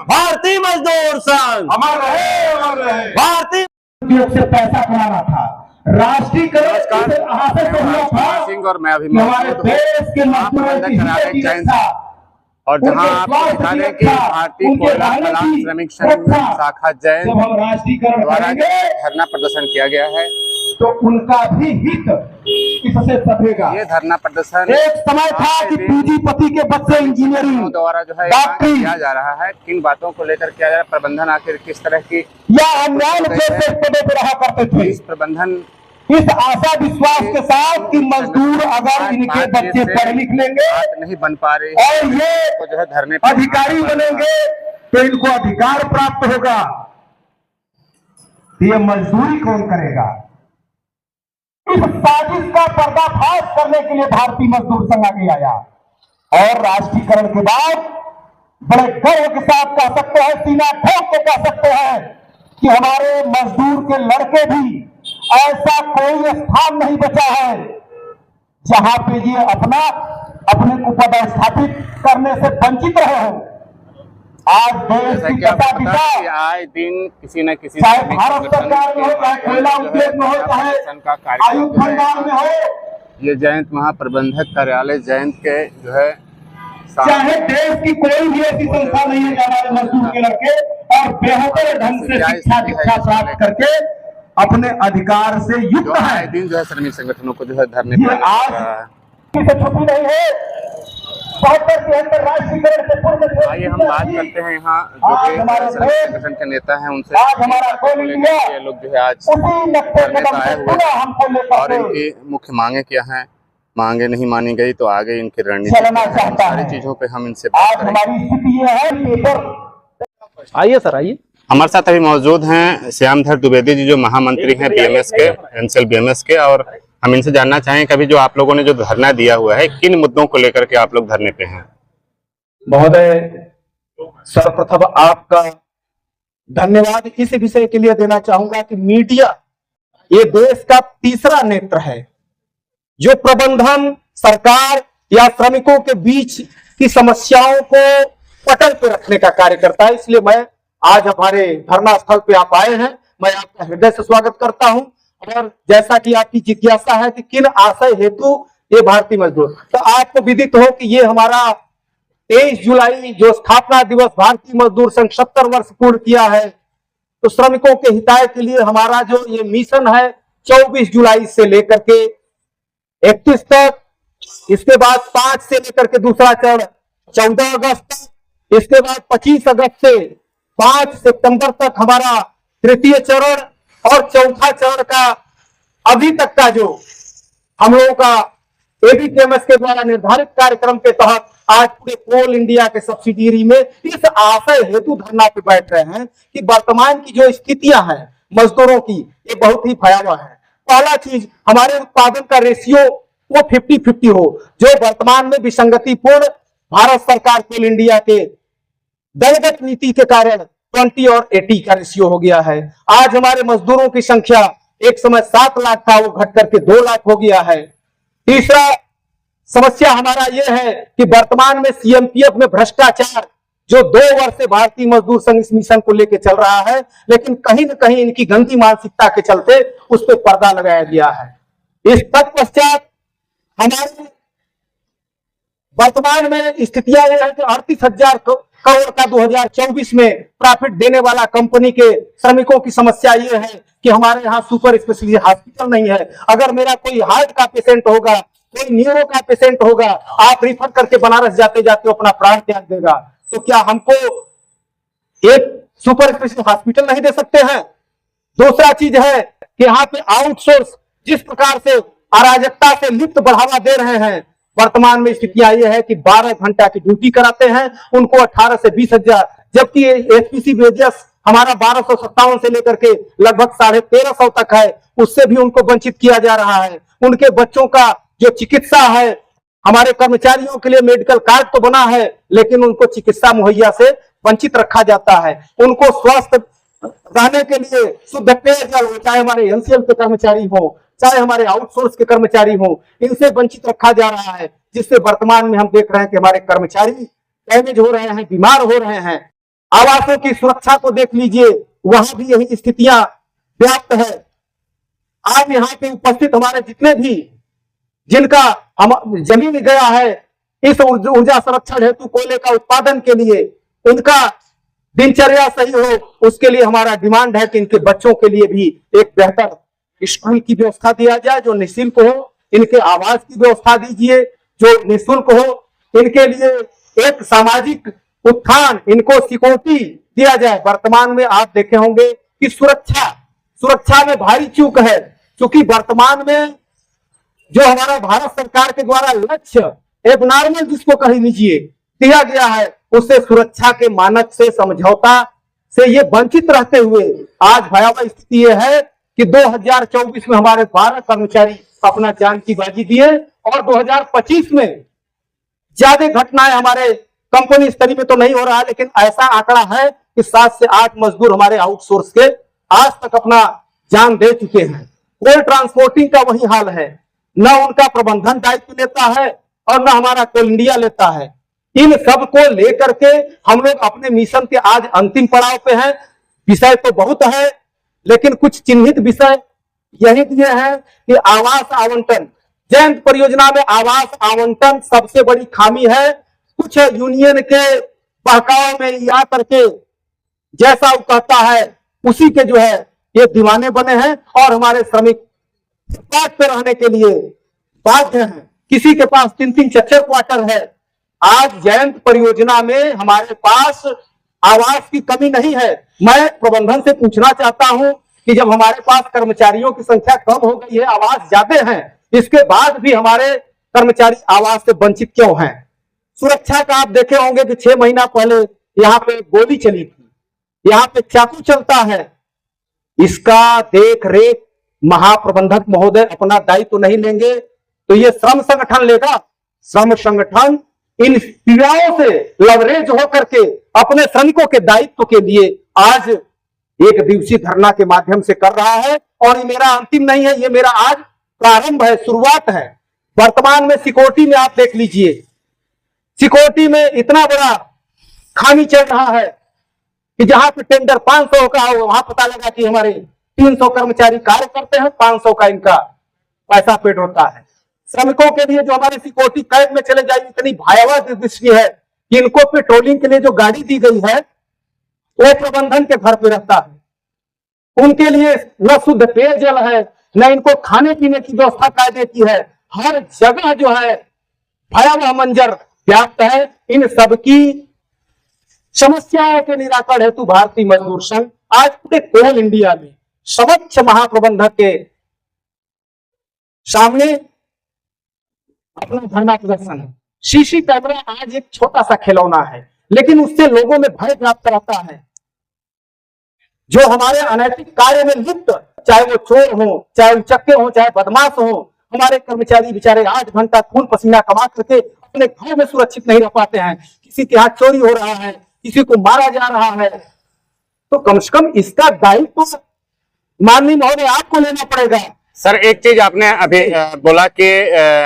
भारतीय मजदूर संघ अमर रहे, अमर रहे। भारतीय उद्योग से पैसा कमाना था, राष्ट्रीयकरण सिंह और मैं हमारे देश के मजदूरों की हित की रक्षा और जहां आपको बता दें कि भारतीय कोयला कलान श्रमिक संघ शाखा जैन जब हम राष्ट्रीयकरण द्वारा करेंगे धरना प्रदर्शन किया गया है, तो उनका भी हित इससे सधेगा। ये धरना प्रदर्शन एक समय था कि पूंजीपति के बच्चे इंजीनियरिंग द्वारा जो है डॉक्टरी किया जा रहा है। किन बातों को लेकर किया जा रहा है, प्रबंधन आखिर किस तरह की या अन्याय से पदों पर रहा करते थे, इस प्रबंधन इस आशा विश्वास के साथ कि मजदूर अगर इनके बच्चे पढ़ लिख लेंगे नहीं बन पा रही और ये तो जो है धरने अधिकारी बनेंगे तो इनको अधिकार प्राप्त होगा। ये मजदूरी कौन करेगा? इस साजिश का पर्दाफाश करने के लिए भारतीय मजदूर संघ आगे आया और राष्ट्रीयकरण के बाद बड़े गर्व के साथ कह सकते हैं, सीना ठोक के कह सकते हैं कि हमारे मजदूर के लड़के भी ऐसा कोई स्थान नहीं बचा है जहां पे ये अपने को पदस्थापित करने से वंचित रहे हो। आज देश की दशा आए दिन किसी न किसी चाहे भारत सरकार में हो, चाहे कोयला उद्योग में हो, चाहे आयुष भंडार में हो, ये जयंत महाप्रबंधक कार्यालय जयंत के जो है चाहे देश की कोई भी ऐसी संस्था नहीं है जहां हमारे मजदूर के लड़के और बेहतर ढंग से शिक्षा प्राप्त करके अपने अधिकार से युक्त है। दिन जो है श्रमिक संगठनों को जो है धरने पर आज छुट्टी नहीं है। 72-73 राष्ट्रीयकरण से पूर्व आइए हम बात करते हैं यहाँ जो कि श्रमिक संगठन के नेता हैं उनसे। आज हमारा कोल इंडिया ये लोग जो है आज उसी नक्शे कदम से पूरा हमको लेकर और इनकी मुख्य मांगे क्या हैं, मांगे नहीं मानी गई तो आगे इनकी रणनीति चलना चाहता है। सारी चीजों पे हम इनसे आज हमारी स्थिति ये है पेपर। आइए सर आइए। हमारे साथ अभी मौजूद हैं श्यामधर द्विवेदी जी जो महामंत्री हैं बीएमएस के, एनसीएल बीएमएस के, और हम इनसे जानना चाहें कभी जो आप लोगों ने जो धरना दिया हुआ है किन मुद्दों को लेकर के आप लोग धरने पे हैं। महोदय, सर्वप्रथम आपका धन्यवाद इस विषय के लिए देना चाहूंगा कि मीडिया ये देश का तीसरा नेत्र है जो प्रबंधन, सरकार या श्रमिकों के बीच की समस्याओं को पटल पे रखने का कार्य करता है। इसलिए मैं आज हमारे धरना स्थल पे आप आए हैं, मैं आपका हृदय से स्वागत करता हूं। और जैसा कि आपकी जिज्ञासा है कि किन आशय हेतु ये भारतीय मजदूर, तो आपको विदित हो कि ये हमारा 23 जुलाई जो स्थापना दिवस भारतीय मजदूर संघ 70 वर्ष पूर्ण किया है, तो श्रमिकों के हिताय के लिए हमारा जो ये मिशन है 24 जुलाई से लेकर के 31 तक, इसके बाद 5 से लेकर के दूसरा चरण 14 अगस्त तक, इसके बाद 25 अगस्त से 5 सितंबर तक हमारा तृतीय चरण और चौथा चरण का अभी तक का जो हम लोगों का एबीपीएमएस के द्वारा निर्धारित कार्यक्रम के तहत आज पूरे कोल इंडिया के सब्सिडियरी में इस आशय हेतु धरना पे बैठ रहे हैं कि वर्तमान की जो स्थितियां हैं मजदूरों की, ये बहुत ही भयावह है। पहला चीज, हमारे उत्पादन का रेशियो वो 50-50 हो, जो वर्तमान में विसंगतिपूर्ण भारत सरकार कोल इंडिया के दलगत नीति के कारण 20 और 80 का रेशियो हो गया है। आज हमारे मजदूरों की संख्या एक समय 7 लाख था, वो घट करके 2 लाख हो गया है। तीसरा समस्या हमारा यह है कि वर्तमान में सीएमपीएफ में भ्रष्टाचार जो 2 वर्ष से भारतीय मजदूर संघ इस मिशन को लेकर चल रहा है, लेकिन कहीं न कहीं इनकी गंदी मानसिकता के चलते उस पर पर्दा लगाया गया है। इस तत्पश्चात हमारे वर्तमान में स्थितियां यह है कि 38,000 करोड़ का 2024 में प्रॉफिट देने वाला कंपनी के श्रमिकों की समस्या ये है कि हमारे यहाँ सुपर स्पेशलिस्ट हॉस्पिटल नहीं है। अगर मेरा कोई हार्ट का पेशेंट होगा, कोई न्यूरो का पेशेंट होगा, आप रिफर करके बनारस जाते जाते अपना प्राण त्याग देगा, तो क्या हमको एक सुपर स्पेशलिस्ट हॉस्पिटल नहीं दे सकते हैं? दूसरा चीज है कि यहाँ पे आउटसोर्स जिस प्रकार से अराजकता से लिप्त बढ़ावा दे रहे हैं, वर्तमान में स्थितियां ये है कि 12 घंटा की ड्यूटी कराते हैं उनको 18 से 20,000, जबकि एचपीसी वेजेस हमारा 1257 से लेकर के लगभग 1350 तक है, उससे भी उनको वंचित किया जा रहा है। उनके बच्चों का जो चिकित्सा है, हमारे कर्मचारियों के लिए मेडिकल कार्ड तो बना है, लेकिन उनको चिकित्सा मुहैया से वंचित रखा जाता है। उनको स्वस्थ रहने के लिए शुद्ध पेयजल, चाहे हमारे एनसीएल के कर्मचारी हो, चाहे हमारे आउटसोर्स के कर्मचारी हो, इनसे वंचित रखा जा रहा है, जिससे वर्तमान में हम देख रहे हैं कि हमारे कर्मचारी डैमेज हो रहे हैं, बीमार हो रहे हैं। आवासों की सुरक्षा को देख लीजिए, वहां भी यही स्थितियां व्याप्त है। आज यहाँ पे उपस्थित हमारे जितने भी जिनका हम जमीन गया है इस ऊर्जा संरक्षण हेतु कोयले का उत्पादन के लिए, उनका दिनचर्या सही हो, उसके लिए हमारा डिमांड है कि इनके बच्चों के लिए भी एक बेहतर स्कूल की व्यवस्था दिया जाए जो निःशुल्क हो, इनके आवास की व्यवस्था दीजिए जो निःशुल्क हो, इनके लिए एक सामाजिक उत्थान, इनको सिक्योरिटी दिया जाए। वर्तमान में आप देखे होंगे कि सुरक्षा में भारी चूक है, क्योंकि वर्तमान में जो हमारा भारत सरकार के द्वारा लक्ष्य एबनॉर्मल जिसको कह लीजिए दिया गया है, उससे सुरक्षा के मानक से समझौता से ये वंचित रहते हुए आज भयावह स्थिति ये है कि 2024 में हमारे 12 कर्मचारी अपना जान की बाजी दिए और 2025 में ज्यादा घटनाएं हमारे कंपनी स्तरीय में तो नहीं हो रहा, लेकिन ऐसा आंकड़ा है कि 7 से 8 मजदूर हमारे आउटसोर्स के आज तक अपना जान दे चुके हैं। कोल ट्रांसपोर्टिंग का वही हाल है, न उनका प्रबंधन दायित्व लेता है और न हमारा कोल इंडिया लेता है। इन सब को लेकर के हम लोग अपने मिशन के आज अंतिम पड़ाव पे हैं। विषय तो बहुत है, लेकिन कुछ चिन्हित विषय यही दिए हैं कि आवास आवंटन, जयंत परियोजना में आवास आवंटन सबसे बड़ी खामी है। कुछ यूनियन के बहकाव में या करके जैसा वो कहता है उसी के जो है ये दीवाने बने हैं और हमारे श्रमिक फुटपाथ पे रहने के लिए बाध्य हैं। किसी के पास 3-3 4-4 क्वार्टर है। आज जयंत परियोजना में हमारे पास आवास की कमी नहीं है। मैं प्रबंधन से पूछना चाहता हूं कि जब हमारे पास कर्मचारियों की संख्या कम हो गई है, आवास ज्यादा है, इसके बाद भी हमारे कर्मचारी आवास से वंचित क्यों हैं? सुरक्षा का आप देखे होंगे कि 6 महीना पहले यहाँ पे गोली चली थी, यहाँ पे चाकू चलता है। इसका देख रेख महाप्रबंधक महोदय अपना दायित्व तो नहीं लेंगे तो ये श्रम संगठन लेगा। श्रम संगठन इन पीड़ाओं से लवरेज होकर के अपने श्रमिकों के दायित्व के लिए आज एक दिवसीय धरना के माध्यम से कर रहा है। और ये मेरा अंतिम नहीं है, ये मेरा आज प्रारंभ है, शुरुआत है। वर्तमान में सिक्योरिटी में आप देख लीजिए, सिक्योरिटी में इतना बड़ा खामी चल रहा है कि जहां पे टेंडर 500 का हो, वहां पता लगा कि हमारे 300 कर्मचारी कार्य करते हैं, 500 का इनका पैसा पेड होता है। श्रमिकों के लिए जो हमारे सिक्योरिटी कैंप में चले जाए, इतनी भयावह दृष्टि है कि इनको पेट्रोलिंग के लिए जो गाड़ी दी गई है वो प्रबंधन के घर पे रहता है। उनके लिए न शुद्ध पेयजल है, न इनको खाने पीने की व्यवस्था कायदे की है। हर जगह जो है भयावह मंजर व्याप्त है। इन सबकी समस्याओं के निराकरण हेतु भारतीय मजदूर संघ आज पूरे कोल इंडिया में समक्ष महाप्रबंधक के सामने अपना धरना प्रदर्शन है। सीसी कैमरा आज एक छोटा सा खिलौना है, लेकिन उससे लोगों में भय व्याप्त रहता है। जो हमारे अनैतिक कार्य में लिप्त, चाहे वो चोर हो, चाहे उचक्के हो, चाहे बदमाश हो, हमारे कर्मचारी बेचारे 8 घंटा खून पसीना कमा करके अपने घर में सुरक्षित नहीं रह पाते हैं। किसी के हाथ चोरी हो रहा है, किसी को मारा जा रहा है, तो कम से कम इसका दायित्व माननीय महोदय आपको लेना पड़ेगा। सर, एक चीज आपने अभी बोला कि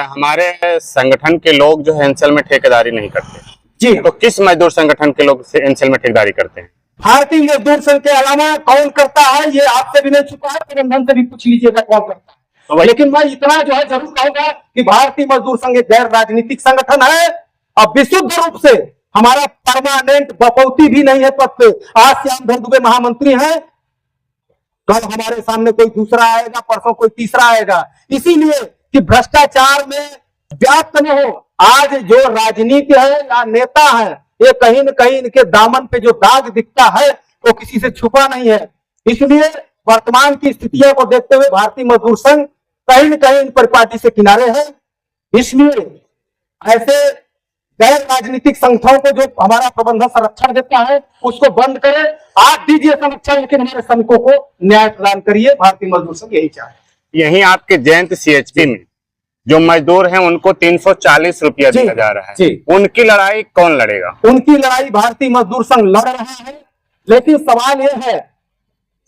हमारे संगठन के लोग जो है एनसेल में ठेकेदारी नहीं करते जी, तो किस मजदूर संगठन के लोग एनसेल में ठेकेदारी करते हैं? भारतीय मजदूर संघ के अलावा कौन करता है ये आपसे भी नहीं छुपा है, प्रबंधन से भी पूछ लीजिएगा कौन करता है। लेकिन मैं इतना जो है जरूर कहूंगा कि भारतीय मजदूर संघ एक गैर राजनीतिक संगठन है और विशुद्ध रूप से हमारा परमानेंट बपौती भी नहीं है पद पे। आज श्यामधर दुबे महामंत्री हैं, कल हमारे सामने कोई दूसरा आएगा, परसों कोई तीसरा आएगा। इसीलिए कि भ्रष्टाचार में व्याप्त न हो। आज जो राजनीति है या नेता है, ये कहीं न कहीं इनके दामन पे जो दाग दिखता है वो किसी से छुपा नहीं है। इसलिए वर्तमान की स्थितियों को देखते हुए भारतीय मजदूर संघ कहीं न कहीं इन परिपाटी से किनारे है। इसलिए ऐसे गैर राजनीतिक संगठनों को जो हमारा प्रबंधन संरक्षण देता है उसको बंद करें। आप दीजिए संरक्षण, लेकिन हमारे श्रमिकों को न्याय प्रदान करिए। भारतीय मजदूर संघ यही चाहे। यहीं आपके जयंत सीएचपी में जो मजदूर हैं उनको 340 रुपया दिया जा रहा है, उनकी लड़ाई कौन लड़ेगा? उनकी लड़ाई भारतीय मजदूर संघ लड़ रहा है। लेकिन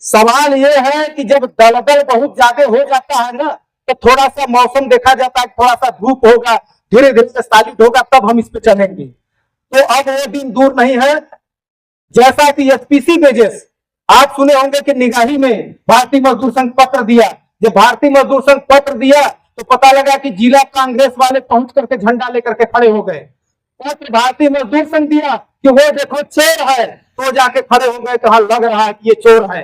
सवाल यह है कि जब दलदल बहुत ज्यादा हो जाता है ना, तो थोड़ा सा मौसम देखा जाता है, थोड़ा सा धूप होगा, धीरे धीरे सॉलिड होगा, तब हम इस पे चलेंगे। तो अब वो दिन दूर नहीं है जैसा कि एसपीसी बेजेस आप सुने होंगे कि निगाही में भारतीय मजदूर संघ पत्र दिया। जब भारतीय मजदूर संघ पत्र दिया तो पता लगा कि जिला कांग्रेस वाले पहुंच करके झंडा लेकर के खड़े हो गए। पत्र भारतीय मजदूर संघ दिया कि वो देखो चोर है, तो जाके खड़े हो गए, कहा लग रहा है कि ये चोर है।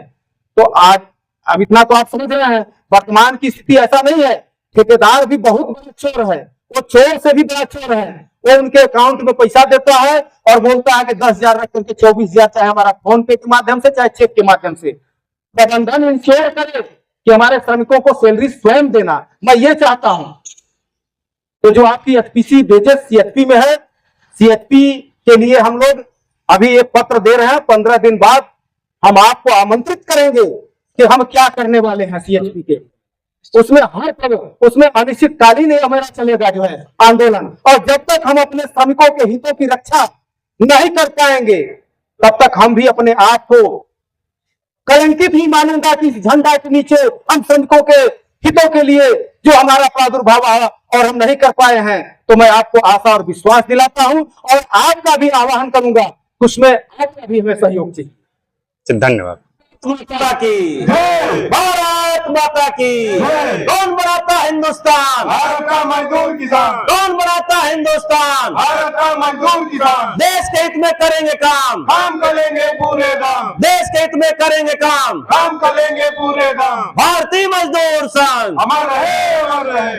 तो आज अब इतना तो आप समझ रहे हैं, वर्तमान की स्थिति ऐसा नहीं है। ठेकेदार भी बहुत बड़ा चोर है, वो चोर से भी बड़ा चोर है। वो उनके अकाउंट में पैसा देता है और बोलता है कि 10,000 रख करके 24,000 चाहे हमारा फोन पे के माध्यम से चाहे चेक के माध्यम से। प्रबंधन इंश्योर करे कि हमारे श्रमिकों को सैलरी स्वयं देना, मैं ये चाहता हूं। तो जो आपकी एचपीसी बेजेस सीएचपी में है, सीएचपी के लिए हम लोग अभी एक पत्र दे रहे हैं। 15 दिन बाद हम आपको आमंत्रित करेंगे कि हम क्या करने वाले हैं सीएचपी के। उसमें हर तरह उसमें अनिश्चितकालीन हमारा चलेगा जो है आंदोलन। और जब तक हम अपने श्रमिकों के हितों की रक्षा नहीं कर पाएंगे तब तक हम भी अपने आप को कलंकित ही मानूंगा कि इस झंडा के नीचे हम श्रमिकों के हितों के लिए जो हमारा प्रादुर्भाव आया और हम नहीं कर पाए हैं। तो मैं आपको आशा और विश्वास दिलाता हूं और आपका भी आह्वान करूंगा, उसमें आपका भी हमें सहयोग चाहिए। धन्यवाद। माता की भारत माता की। कौन बनाता हिंदुस्तान? भारत का मजदूर किसान। कौन बनाता हिंदुस्तान? भारत का मजदूर किसान। देश के हित में करेंगे काम, हम करेंगे पूरे दाम। देश के हित में करेंगे काम। हम करेंगे पूरे दाम। भारतीय मजदूर संघ अमर रहे, अमर रहे।